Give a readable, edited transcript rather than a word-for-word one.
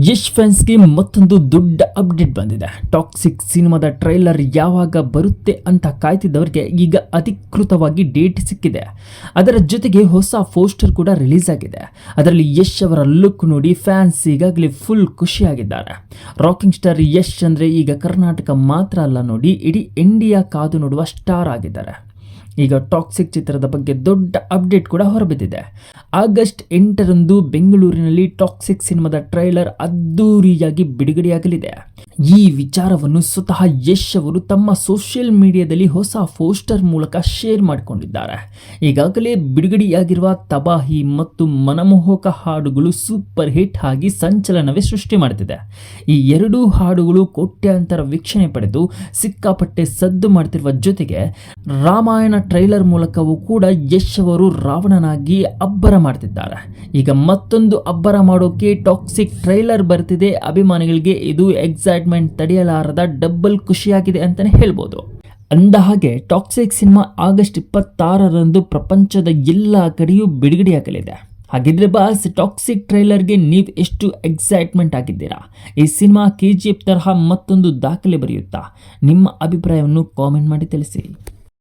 ಯಶ್ ಫ್ಯಾನ್ಸ್ಗೆ ಮತ್ತೊಂದು ದೊಡ್ಡ ಅಪ್ಡೇಟ್ ಬಂದಿದೆ. ಟಾಕ್ಸಿಕ್ ಸಿನಿಮಾದ ಟ್ರೈಲರ್ ಯಾವಾಗ ಬರುತ್ತೆ ಅಂತ ಕಾಯ್ತಿದ್ದವರಿಗೆ ಈಗ ಅಧಿಕೃತವಾಗಿ ಡೇಟ್ ಸಿಕ್ಕಿದೆ. ಅದರ ಜೊತೆಗೆ ಹೊಸ ಪೋಸ್ಟರ್ ಕೂಡ ರಿಲೀಸ್ ಆಗಿದೆ. ಅದರಲ್ಲಿ ಯಶ್ ಅವರ ಲುಕ್ ನೋಡಿ ಫ್ಯಾನ್ಸ್ ಈಗಾಗಲೇ ಫುಲ್ ಖುಷಿಯಾಗಿದ್ದಾರೆ. ರಾಕಿಂಗ್ ಸ್ಟಾರ್ ಯಶ್ ಅಂದ್ರೆ ಈಗ ಕರ್ನಾಟಕ ಮಾತ್ರ ಅಲ್ಲ ನೋಡಿ, ಇಡೀ ಇಂಡಿಯಾ ಕಾದು ನೋಡುವ ಸ್ಟಾರ್ ಆಗಿದ್ದಾರೆ. ಈಗ ಟಾಕ್ಸಿಕ್ ಚಿತ್ರದ ಬಗ್ಗೆ ದೊಡ್ಡ ಅಪ್ಡೇಟ್ ಕೂಡ ಹೊರಬಿದ್ದಿದೆ. ಆಗಸ್ಟ್ 8ರಂದು ಬೆಂಗಳೂರಿನಲ್ಲಿ ಟಾಕ್ಸಿಕ್ ಸಿನಿಮಾದ ಟ್ರೈಲರ್ ಅದ್ದೂರಿಯಾಗಿ ಬಿಡುಗಡೆಯಾಗಲಿದೆ. ಈ ವಿಚಾರವನ್ನು ಸ್ವತಃ ಯಶ್ ಅವರು ತಮ್ಮ ಸೋಷಿಯಲ್ ಮೀಡಿಯಾದಲ್ಲಿ ಹೊಸ ಪೋಸ್ಟರ್ ಮೂಲಕ ಶೇರ್ ಮಾಡಿಕೊಂಡಿದ್ದಾರೆ. ಈಗಾಗಲೇ ಬಿಡುಗಡೆಯಾಗಿರುವ ತಬಾಹಿ ಮತ್ತು ಮನಮೋಹಕ ಹಾಡುಗಳು ಸೂಪರ್ ಹಿಟ್ ಆಗಿ ಸಂಚಲನವೇ ಸೃಷ್ಟಿ ಮಾಡುತ್ತಿದೆ. ಈ ಎರಡೂ ಹಾಡುಗಳು ಕೋಟ್ಯಾಂತರ ವೀಕ್ಷಣೆ ಪಡೆದು ಸಿಕ್ಕಾಪಟ್ಟೆ ಸದ್ದು ಮಾಡ್ತಿರುವ ಜೊತೆಗೆ ರಾಮಾಯಣ ಟ್ರೈಲರ್ ಮೂಲಕವೂ ಕೂಡ ಯಶ್ ಅವರು ರಾವಣನಾಗಿ ಅಬ್ಬರ ಮಾಡ್ತಿದ್ದಾರೆ. ಈಗ ಮತ್ತೊಂದು ಅಬ್ಬರ ಮಾಡೋಕೆ ಟಾಕ್ಸಿಕ್ ಟ್ರೈಲರ್ ಬರ್ತಿದೆ. ಅಭಿಮಾನಿಗಳಿಗೆ ಇದು ಎಕ್ಸೈಟ್ಮೆಂಟ್ ತಡೆಯಲಾರದ ಡಬಲ್ ಖುಷಿಯಾಗಿದೆ ಅಂತಾನೆ ಹೇಳ್ಬೋದು. ಅಂದ ಹಾಗೆ ಟಾಕ್ಸಿಕ್ ಸಿನಿಮಾ ಆಗಸ್ಟ್ 26ರಂದು ಪ್ರಪಂಚದ ಎಲ್ಲ ಕಡೆಯೂ ಬಿಡುಗಡೆಯಾಗಲಿದೆ. ಹಾಗಿದ್ರೆ ಬಾಸ್, ಟಾಕ್ಸಿಕ್ ಟ್ರೈಲರ್ಗೆ ನೀವು ಎಷ್ಟು ಎಕ್ಸೈಟ್ಮೆಂಟ್ ಆಗಿದ್ದೀರಾ? ಈ ಸಿನಿಮಾ KGF ತರಹ ಮತ್ತೊಂದು ದಾಖಲೆ ಬರೆಯುತ್ತಾ? ನಿಮ್ಮ ಅಭಿಪ್ರಾಯವನ್ನು ಕಾಮೆಂಟ್ ಮಾಡಿ ತಿಳಿಸಿ.